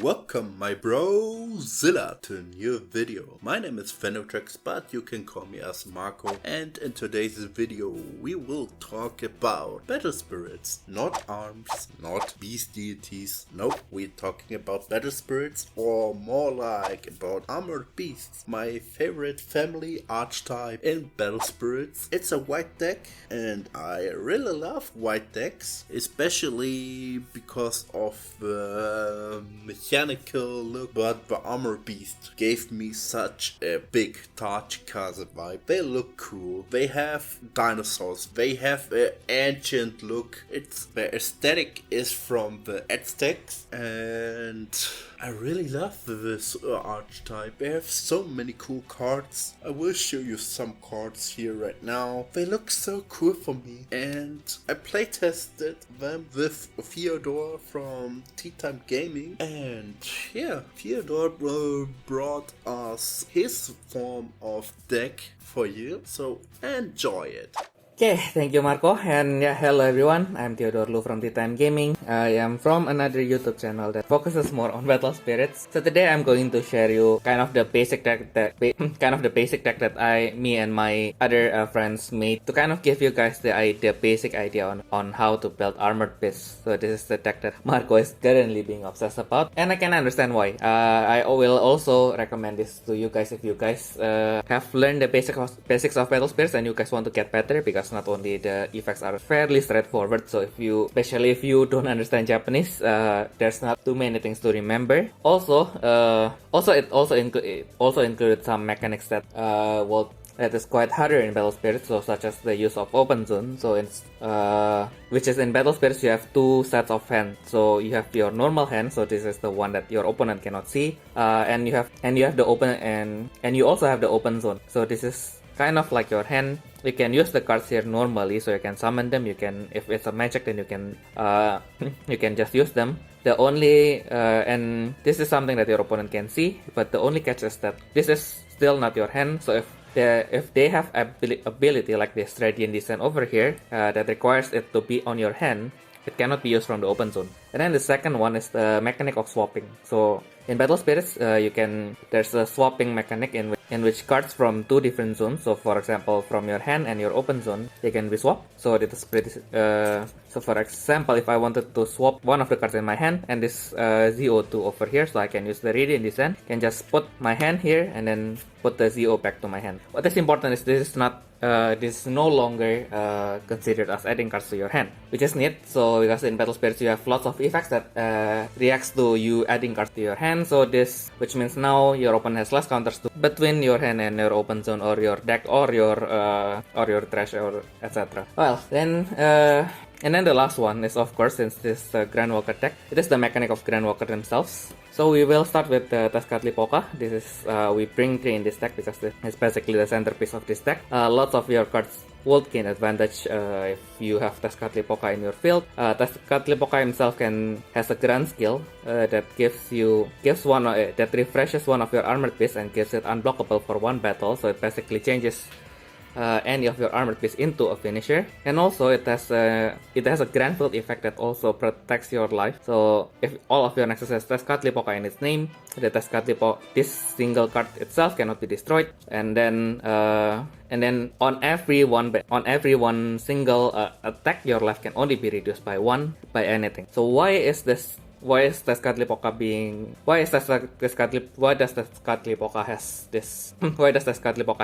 Welcome my brozilla to a new video. My name is Phenotrax, but you can call me as Marco, and in today's video we will talk about battle spirits, not arms, not beast deities. Nope, we're talking about battle spirits, or more like about armored beasts. My favorite family archetype in battle spirits. It's a white deck and I really love white decks, especially because of the mechanical look, but the armor beast gave me such a big Tachikaze vibe. They look cool, they have dinosaurs, they have an ancient look. The aesthetic is from the Aztecs, and I really love this archetype. They have so many cool cards. I will show you some cards here right now. They look so cool for me, and I playtested them with Theodore from Tea Time Gaming, and yeah, Theodore brought us his form of deck for you, so enjoy it. Okay, thank you Marco, and yeah, hello everyone, I'm Theodore from Tea Time Gaming. I am from another YouTube channel that focuses more on battle spirits. So today I'm going to share you kind of the basic deck that me and my other friends made to kind of give you guys the basic idea on how to build armored beasts. So this is the deck that Marco is currently being obsessed about, and I can understand why. I will also recommend this to you guys if you guys have learned the basics of battle spirits and you guys want to get better, because not only the effects are fairly straightforward, so especially if you don't understand Japanese, there's not too many things to remember. It also included some mechanics that is quite harder in battle spirits, so such as the use of open zone. So which is in battle spirits you have two sets of hands. So you have your normal hand, so this is the one that your opponent cannot see, and you have the open and you also have the open zone. So this is kind of like your hand. You can use the cards here normally, so you can summon them. You can, if it's a magic, then you can just use them. The only and this is something that your opponent can see, but the only catch is that this is still not your hand. So if they have ability like this Radiant Descent over here that requires it to be on your hand, it cannot be used from the open zone. And then the second one is the mechanic of swapping. So in battle spirits, there's a swapping mechanic in which cards from two different zones. So for example, from your hand and your open zone, they can be swapped. So it is pretty. So for example, if I wanted to swap one of the cards in my hand and this ZO2 over here, so I can use the Radiant Descent, can just put my hand here and then put the ZO back to my hand. What is important is this is no longer considered as adding cards to your hand, which is neat. So because in battle spirits you have lots of effects that reacts to you adding cards to your hand. So which means now your opponent has less counters between your hand and your open zone or your deck or your trash or etc. Well, then and then the last one is, of course, since this Grandwalker deck, it is the mechanic of Grandwalker themselves. So we will start with Tezcatlipoca. This is we bring 3 in this deck because it's basically the centerpiece of this deck. Lots of your cards would gain advantage if you have Tezcatlipoca in your field. Tezcatlipoca himself has a grand skill that that refreshes one of your armored beasts and gives it unblockable for one battle. So it basically changes any of your armored piece into a finisher, and also it has a grand field effect that also protects your life. So if all of your nexus has Tezcatlipoca in its name, this single card itself cannot be destroyed, and then on every one single attack, your life can only be reduced by 1 by anything. So why does Tezcatlipoca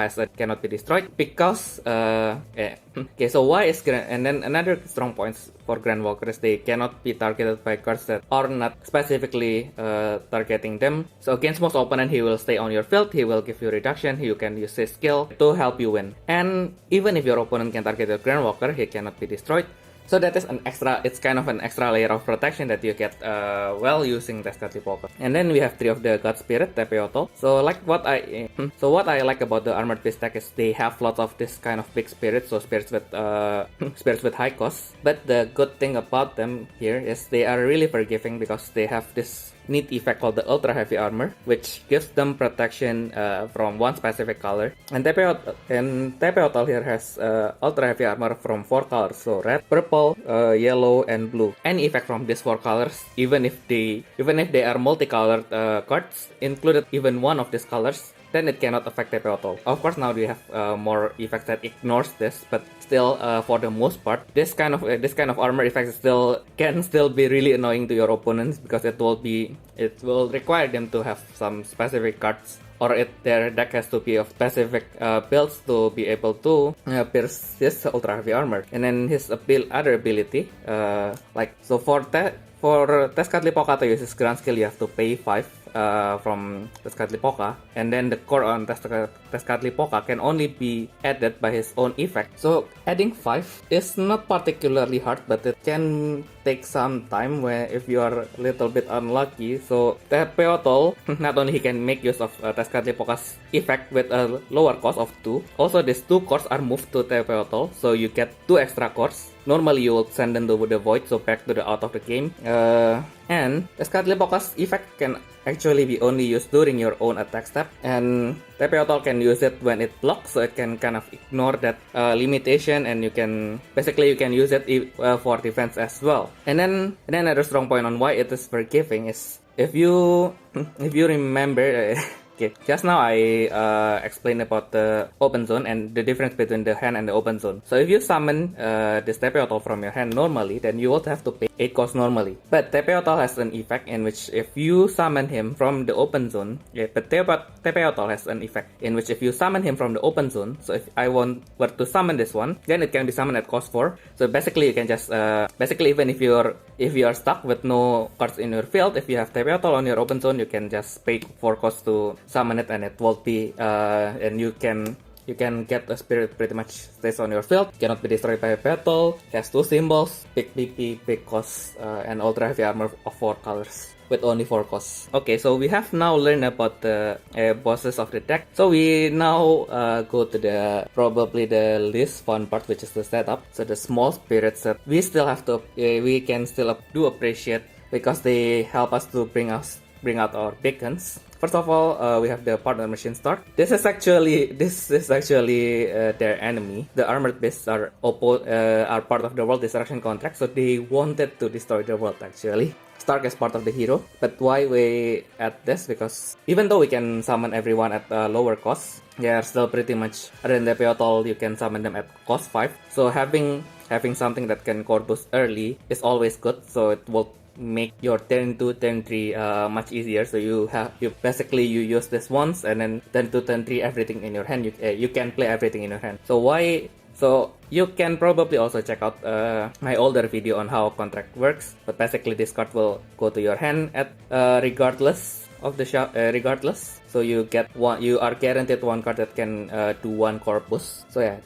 has that cannot be destroyed? Because okay, so why is and then another strong points for Grandwalker is they cannot be targeted by cards that are not specifically targeting them. So against most opponent, he will stay on your field, he will give you reduction, you can use his skill to help you win. And even if your opponent can target your Grandwalker, he cannot be destroyed. So that is it's kind of an extra layer of protection that you get while using Tezcatlipoca. And then we have 3 of the God Spirit, Tepeoto. So what I like about the Armored Beast deck is they have lots of this kind of big spirits, so spirits with high cost. But the good thing about them here is they are really forgiving because they have this neat effect called the Ultra Heavy Armor, which gives them protection from one specific color. And Tepeotl here has Ultra Heavy Armor from 4 colors, so red, purple, yellow, and blue. Any effect from these 4 colors, even if they are multicolored cards, included even one of these colors, then it cannot affect Tepeotl. Of course, now we have more effects that ignores this, but still, for the most part, this kind of armor effects can still be really annoying to your opponents, because it will require them to have some specific cards, or their deck has to be of specific builds to be able to pierce this Ultra Heavy Armor. And then his other ability, for Tezcatlipoca to use his ground skill, you have to pay 5 from Tezcatlipoca, and then the core on Tezcatlipoca can only be added by his own effect. So adding 5 is not particularly hard, but it can take some time if you are a little bit unlucky. So Tepeotl, not only he can make use of Tezcatlipoca's effect with a lower cost of 2, also these 2 cores are moved to Tepeotl, so you get 2 extra cores. Normally you will send them to the void, so back to the out of the game. And Tezcatlipoca's effect can actually be only used during your own attack step, and Tepeotl can use it when it blocks, so it can kind of ignore that limitation, and you can use it for defense as well. And then another strong point on why it is forgiving is if you remember. Okay, just now I explained about the open zone and the difference between the hand and the open zone. So if you summon this Tepeotl from your hand normally, then you will have to pay 8 cost normally. But Tepeotl has an effect in which if you summon him from the open zone, Tepeotl has an effect in which if you summon him from the open zone, so if I were to summon this one, then it can be summoned at cost 4. So basically you can just even if you are stuck with no cards in your field, if you have Tepeotl on your open zone, you can just pay 4 cost to summon it, and it will be and you can get a spirit pretty much stays on your field, cannot be destroyed by a battle, has 2 symbols, big BP, big cost, and Ultra Heavy Armor of 4 colors with only 4 costs. Okay, so we have now learned about the bosses of the deck. So we now go to probably the least fun part, which is the setup. So the small spirits that we can still do appreciate, because they help us to bring out our beacons. First of all, we have the partner machine start. This is actually their enemy. The armored beasts are part of the world destruction contract, so they wanted to destroy the world actually. Stark is part of the hero, but why we add this? Because even though we can summon everyone at lower cost, they are still pretty much, other than the Tepeotl, you can summon them at cost 5. So having something that can core boost early is always good. So it will make your turn 2, turn 3 much easier. So you use this once, and then turn 2, turn 3 everything in your hand. You can play everything in your hand. So you can probably also check out my older video on how contract works. But basically this card will go to your hand at regardless of the regardless. So you are guaranteed 1 card that can do 1 core boost. So yeah,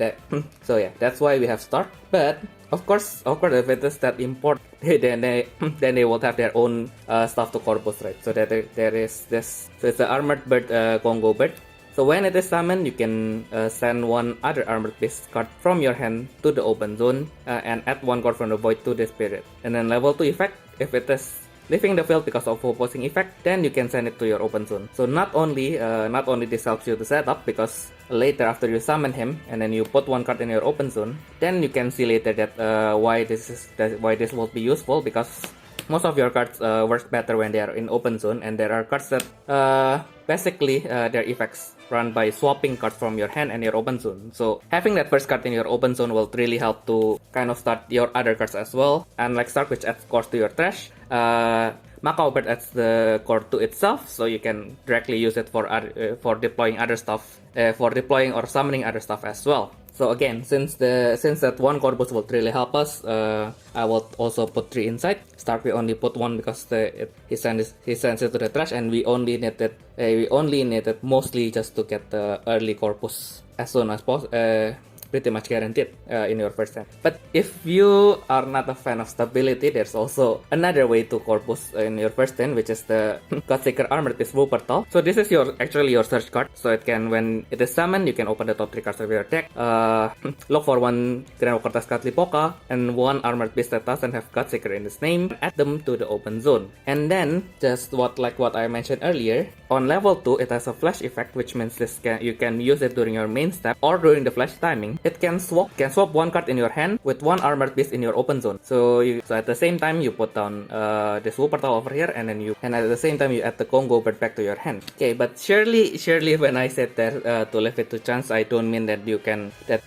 that's why we have start. But of course, if it is that important, then they will have their own stuff to core boost, right? So that there is this. So it's the armored bird, Congo bird. So when it is summoned, you can send 1 other armored beast card from your hand to the open zone and add 1 card from the void to the spirit. And then level 2 effect, if it is leaving the field because of opposing effect, then you can send it to your open zone. So not only this helps you to set up, because later after you summon him and then you put 1 card in your open zone, then you can see later that why this will be useful, because most of your cards work better when they are in open zone, and there are cards that basically their effects run by swapping cards from your hand and your open zone. So having that first card in your open zone will really help to kind of start your other cards as well. Unlike Stark, which adds cores to your trash, Macau Bird adds the core to itself, so you can directly use it for deploying other stuff, for deploying or summoning other stuff as well. So again, since that 1 core boost will really help us, I will also put 3 inside. Stark we only put 1 because he sends it to the trash, and we only needed mostly just to get the early core boost as soon as possible. pretty much guaranteed in your first hand. But if you are not a fan of stability, there's also another way to corpus in your first hand, which is the Godseeker Armored Piece Wuppertal. So this is actually your search card. So it can, when it is summoned, you can open the top 3 cards of your deck, look for 1 Grand Walker Tezcatlipoca and 1 Armored Piece that doesn't have Godseeker in its name, add them to the open zone. And then, just what I mentioned earlier, on level 2, it has a flash effect, which means you can use it during your main step or during the flash timing. It can swap 1 card in your hand with 1 Armored Piece in your open zone. So at the same time, you put down this Wuppertal over here, and at the same time you add the Congo bird back to your hand. Okay, but surely when I said that to leave it to chance, I don't mean that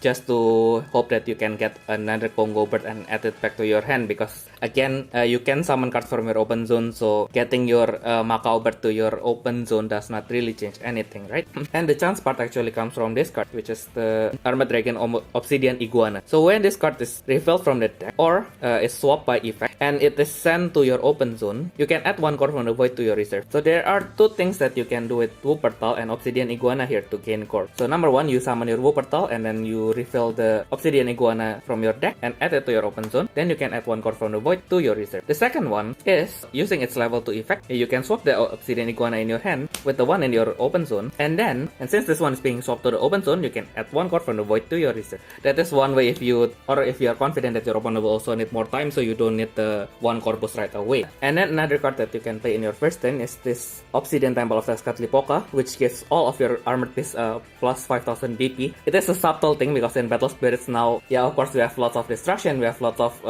just to hope that you can get another Congo bird and add it back to your hand, because again, you can summon cards from your open zone, so getting your Macau bird to your open zone does not really change anything, right? And the chance part actually comes from this card, which is the Armored Dragon Obsidian Iguana. So when this card is revealed from the deck or is swapped by effect and it is sent to your open zone, you can add 1 core from the void to your reserve. So there are 2 things that you can do with Wuppertal and Obsidian Iguana here to gain core. So number 1, you summon your Wuppertal and then you refill the Obsidian Iguana from your deck and add it to your open zone. Then you can add 1 core from the void to your reserve. The second one is using its level 2 effect. You can swap the Obsidian Iguana in your hand with the one in your open zone, and since this one is being swapped to the open zone, you can add 1 core from the void to your reserve. That is one way if you are confident that your opponent will also need more time, so you don't need the 1 corpus right away. And then another card that you can play in your first turn is this Obsidian Temple of Tezcatlipoca, which gives all of your armored piece plus 5000 BP. It is a subtle thing because in Battle Spirits now, yeah, of course we have lots of destruction, we have lots of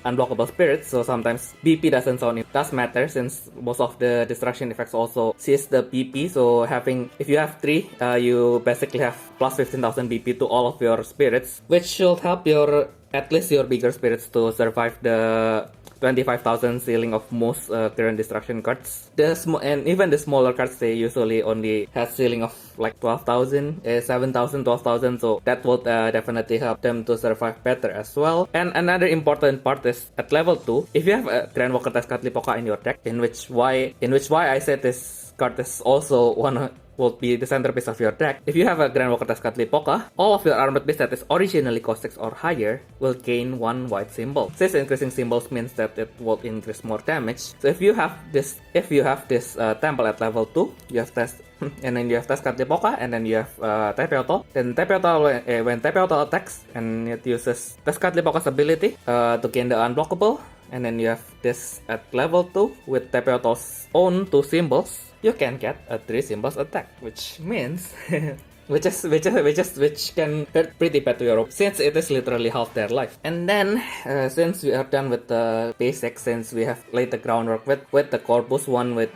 unblockable spirits, so sometimes BP doesn't does matter, since most of the destruction effects also sees the BP. So if you have 3, you basically have plus 15,000 BP to all of your spirits, which should help at least your bigger spirits to survive the 25,000 ceiling of most current destruction cards. And even the smaller cards, they usually only have ceiling of like 12,000, 7,000, 12,000. So that would definitely help them to survive better as well. And another important part is at level 2, if you have a Grand Walker Tezcatlipoca in your deck, in which why I said this card is also will be the centerpiece of your deck. If you have a Grand Walker Tezcatlipoca, all of your armored piece that is originally cost 6 or higher will gain 1 white symbol. Since increasing symbols means that it will increase more damage. So if you have this temple at level 2, you have and then you have Tezcatlipoca, and then you have Tepeotl. Then Tepeotl, when Tepeotl attacks, and it uses Tezcatlipoca's ability to gain the unblockable, and then you have this at level 2 with Tepeotl's own 2 symbols, you can get a 3 symbols attack, which means which can hurt pretty bad to your opponent, since it is literally half their life. And then since we are done with the basics, since we have laid the groundwork with the corpus one with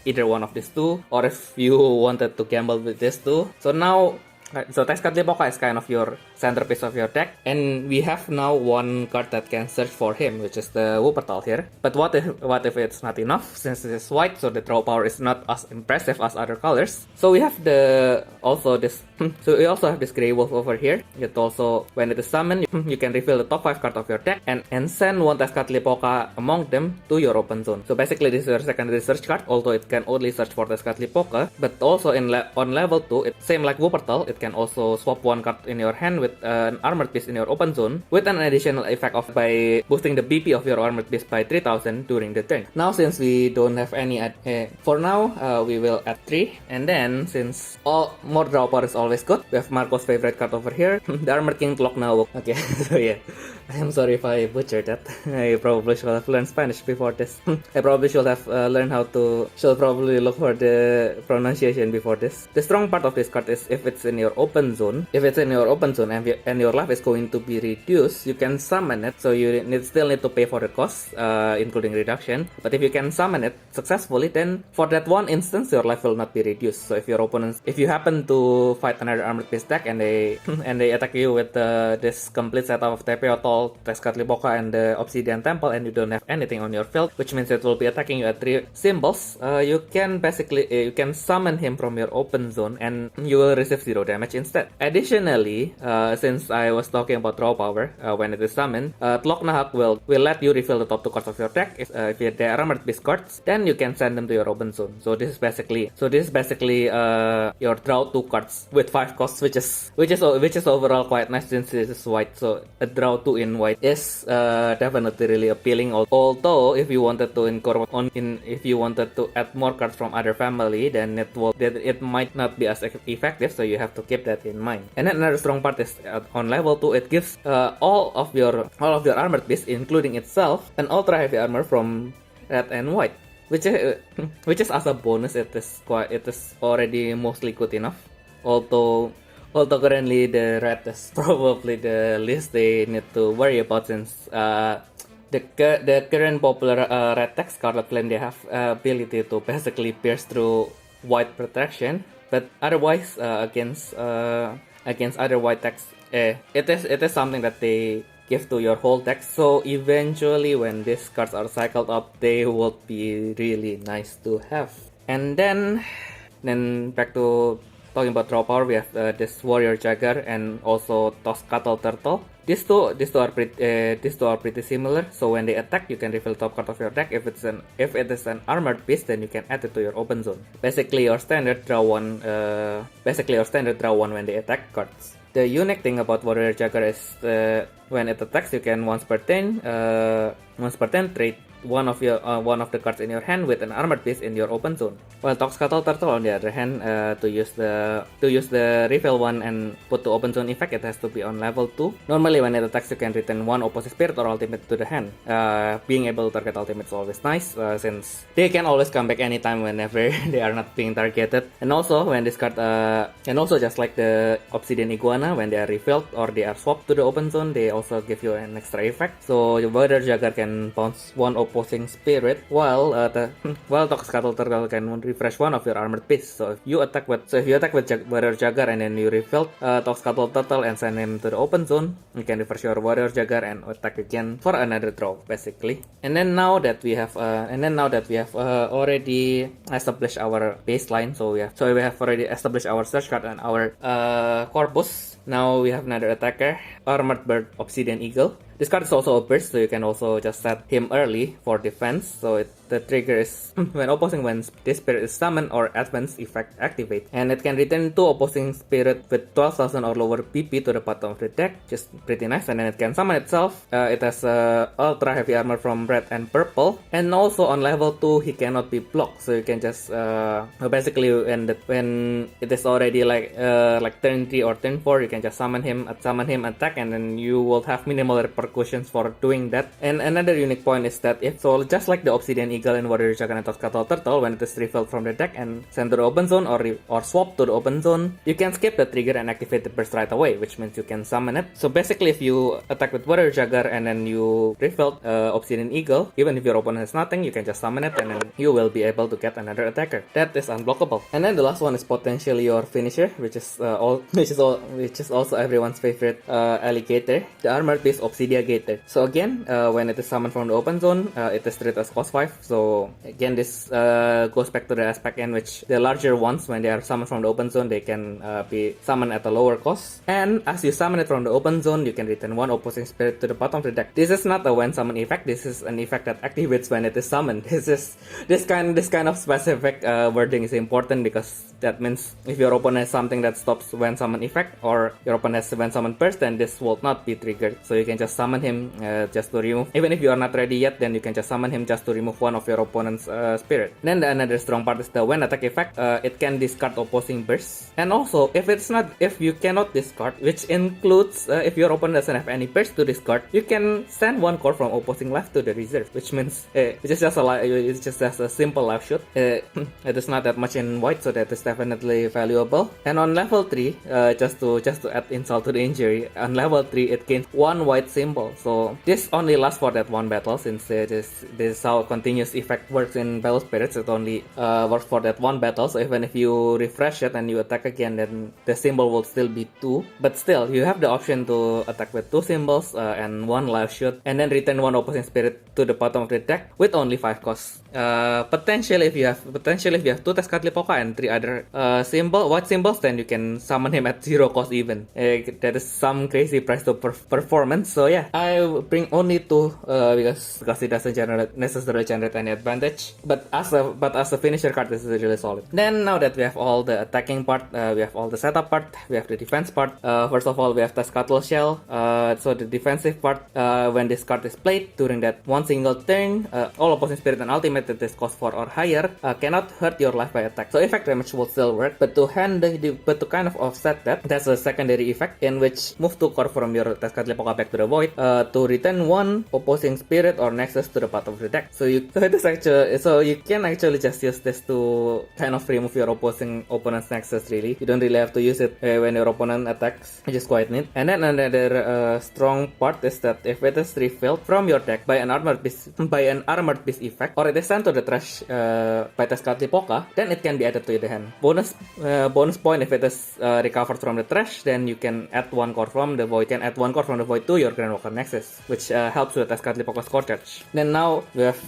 either one of these 2, or if you wanted to gamble with these 2, so now Tezcatlipoca is kind of your centerpiece of your deck, and we have now 1 card that can search for him, which is the Wuppertal here. But what if it's not enough, since it is white, so the draw power is not as impressive as other colors. So we have also have this Grey Wolf over here. It also, when it is summoned, you can reveal the top 5 cards of your deck and send 1 Tezcatlipoca among them to your open zone. So basically this is your secondary search card, although it can only search for Tezcatlipoca, but also on level 2, it's same like Wuppertal, it can also swap 1 card in your hand with an armored piece in your open zone, with an additional effect by boosting the BP of your armored piece by 3000 during the turn. Now since we don't have any for now, we will add 3, and then since more draw power is always good, we have Marco's favorite card over here, the Armored King Clock now. Okay, so yeah, I'm sorry if I butchered that. I probably should have learned Spanish before this. I probably should have learned should probably look for the pronunciation before this. The strong part of this card is if it's in your open zone. If it's in your open zone and your life is going to be reduced, you can summon it. So you still need to pay for the cost, including reduction. But if you can summon it successfully, then for that one instance, your life will not be reduced. So if you happen to fight another armored piece deck and they attack you with this complete setup of Tepeotl, Tezcatlipoca, and the Obsidian Temple, and you don't have anything on your field, which means it will be attacking you at 3 symbols, you can summon him from your open zone and you will receive 0 damage. damage instead. Additionally, since I was talking about draw power, when it is summoned, Tlok Nahak will let you refill the top 2 cards of your deck. If they are armored beast cards, then you can send them to your open zone. So this is basically your draw 2 cards with 5 costs, which is overall quite nice since this is white. So a draw 2 in white is definitely really appealing. Although if you wanted to add more cards from other family, then it might not be as effective. So you have to keep that in mind. And then another strong part is on level 2, it gives all of your armored beasts, including itself, an ultra heavy armor from red and white, which is as a bonus. It is already mostly good enough. Although currently the red is probably the least they need to worry about, since the current popular red tech Scarlet Flame, they have ability to basically pierce through white protection, but otherwise against other white techs, it is something that they give to your whole deck. So eventually, when these cards are cycled up, they will be really nice to have. And then back to talking about draw power, we have this Warrior Jagger and also Toskatl Turtle. These two are pretty similar. So when they attack, you can refill top card of your deck. If it is an armored beast, then you can add it to your open zone. Basically your standard draw one when they attack cards. The unique thing about Warrior Jagger is when it attacks, you can once per turn trade one of the cards in your hand with an armored beast in your open zone. While Toskatl Turtle, on the other hand, to use the refill one and put to open zone effect, it has to be on level 2. Normally when it attacks, you can return one opposite spirit or ultimate to the hand. Being able to target ultimate is always nice, since they can always come back anytime whenever they are not being targeted. And also when this card just like the Obsidian Iguana, when they are refilled or they are swapped to the open zone, they also give you an extra effect. So the Warrior Jagger can bounce one opposing spirit, while Toskatl Turtle can refresh one of your armored beasts. So if you attack with Warrior Jagger and then you refill Toskatl Turtle and send him to the open zone, you can refresh your Warrior Jagger and attack again for another draw, basically. And then now that we have already established our baseline, so we have already established our search card and our corpus. Now we have another attacker, Armored Bird Obsidian Eagle. This card is also a burst, so you can also just set him early for defense. So the trigger is when this spirit is summoned or advanced effect activate, and it can return 2 opposing spirit with 12,000 or lower PP to the bottom of the deck, just pretty nice. And then it can summon itself. It has ultra heavy armor from red and purple, and also on level 2 he cannot be blocked. So you can just basically when it is already like turn 3 or turn 4, you can just summon him, attack, and then you will have minimal repercussions for doing that. And another unique point is that just like the Obsidian Eagle and Warrior Jagger and Toskatl Turtle, when it is refilled from the deck and sent to the open zone or swapped to the open zone, you can skip the trigger and activate the burst right away, which means you can summon it. So basically, if you attack with Warrior Jagger and then you refilled Obsidian Eagle, even if your opponent has nothing, you can just summon it and then you will be able to get another attacker. That is unblockable. And then the last one is potentially your finisher, which is also everyone's favorite alligator, the Armored Beast Obsidian Gator. So again, when it is summoned from the open zone, it is treated as cost 5. So again, this goes back to the aspect in which the larger ones, when they are summoned from the open zone, they can be summoned at a lower cost. And as you summon it from the open zone, you can return one opposing spirit to the bottom of the deck. This is not a when summon effect. This is an effect that activates when it is summoned. This kind of specific wording is important, because that means if your opponent has something that stops when summon effect, or your opponent has when summon burst, then this will not be triggered. So you can just summon him just to remove. Even if you are not ready yet, then you can just summon him just to remove one of your opponent's spirit. Then another strong part is the when attack effect. It can discard opposing bursts. And also, if you cannot discard, which includes if your opponent doesn't have any burst to discard, you can send one core from opposing life to the reserve, which means it's just a simple life shoot. It is not that much in white, so that is definitely valuable. And on level 3, just to add insult to the injury, on level 3 it gains one white symbol. So this only lasts for that one battle, since this is how continuous this effect works in Battle Spirits, it only works for that one battle. So even if you refresh it and you attack again, then the symbol will still be 2. But still, you have the option to attack with 2 symbols and 1 life shoot, and then return 1 opposing spirit to the bottom of the deck with only 5 costs. Potentially, if you have 2 Tezcatlipoca and 3 other white symbols, then you can summon him at 0 cost even. That is some crazy price to performance. So yeah, I bring only 2 because it doesn't necessarily generate any advantage. But as a finisher card, this is really solid. Then now that we have all the attacking part, we have all the setup part, we have the defense part. First of all, we have Tezcatl Shell. So the defensive part, when this card is played during that one single turn, all opposing spirit and ultimate that is cost 4 or higher cannot hurt your life by attack. So effect damage will still work, but to kind of offset that, that's a secondary effect in which move 2 core from your Tezcatlipoca back to the void to return 1 opposing spirit or nexus to the bottom of the deck. So you can actually just use this to kind of remove your opponent's nexus. Really, you don't really have to use it when your opponent attacks, which is quite neat. And then another strong part is that if it is refilled from your deck by an armored beast effect, or it is sent to the trash by Tezcatlipoca, then it can be added to the hand. Bonus point if it is recovered from the trash, then you can add 1 core from the void. To your Grandwalker Nexus, which helps with Tezcatlipoca's score charge. Then now we have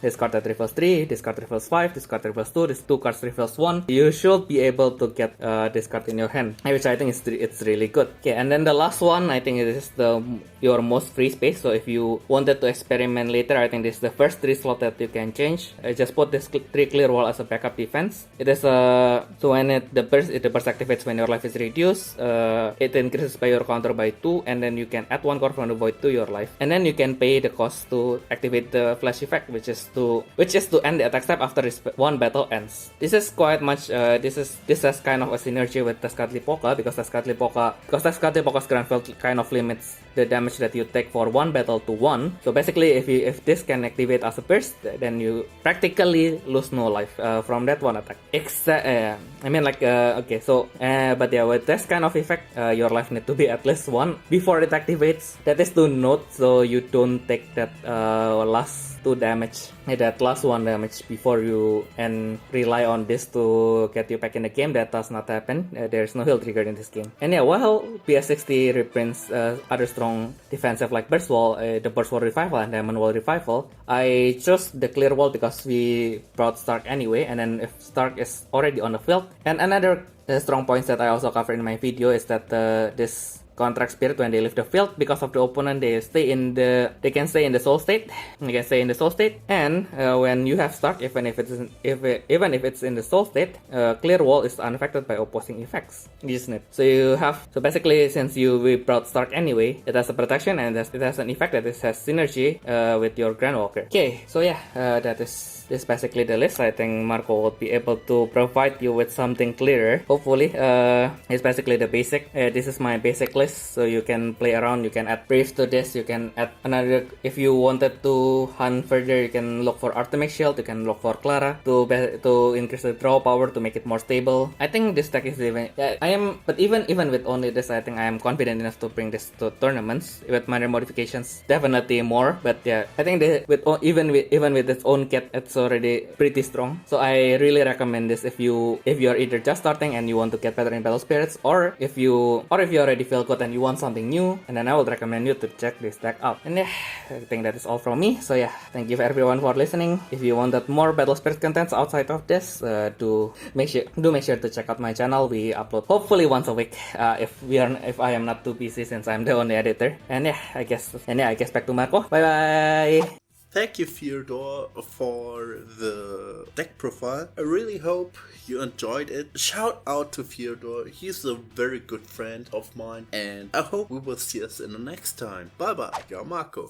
this card that refills 3, this card refills 5, this card refills 2, this 2 cards refills 1. You should be able to get this card in your hand, which I think it's really good. Okay, and then the last one, I think it is your most free space. So if you wanted to experiment later, I think this is the first 3 slot that you can change. I just put this 3 clear wall as a backup defense. It is so when the burst activates when your life is reduced, it increases by your counter by 2, and then you can add 1 core from the void to your life, and then you can pay the cost to activate the flash effect, which is to end the attack step after this one battle ends. This is quite much this has kind of a synergy with Tezcatlipoca because Tezcatlipoca's Grand Field kind of limits the damage that you take for one battle to 1. So basically, if this can activate as a burst, then you practically lose no life from that one attack. But yeah, with this kind of effect, your life need to be at least 1 before it activates. That is to note, so you don't take that last 1 damage before you and rely on this to get you back in the game. That does not happen. There's no heal trigger in this game. And yeah, while BS60 reprints other strong defensive like Burst Wall, the Burst Wall Revival and Diamond Wall Revival, I chose the Clear Wall because we brought Stark anyway, and then if Stark is already on the field. And another strong points that I also covered in my video is that this contract spirit, when they leave the field because of the opponent, they can stay in the soul state. And when you have Stark, even if it's in the soul state, clear wall is unaffected by opposing effects, isn't it? So basically, since we brought Stark anyway, it has a protection and it has an effect that has synergy with your Grandwalker. Okay, so yeah, that is basically the list. I think Marco will be able to provide you with something clearer. Hopefully, it's basically the basic. This is my basic list, so you can play around. You can add briefs to this. You can add another. If you wanted to hunt further, you can look for Artemis Shield. You can look for Clara to increase the draw power to make it more stable. I think this deck is even with only this, I think I am confident enough to bring this to tournaments with minor modifications. Definitely more, but yeah, I think even with its own kit, it's already pretty strong. So I really recommend this if you're either just starting and you want to get better in Battle Spirits, or if you already feel good and you want something new, and then I would recommend you to check this deck out. And yeah, I think that is all from me. So yeah, thank you everyone for listening. If you wanted more Battle Spirits contents outside of this, do make sure to check out my channel. We upload hopefully once a week if I am not too busy, since I'm the only editor. And yeah, I guess back to Marco. Bye bye. Thank you, Theodore, for the deck profile. I really hope you enjoyed it. Shout out to Theodore. He's a very good friend of mine, and I hope we will see us in the next time. Bye bye, your Marco.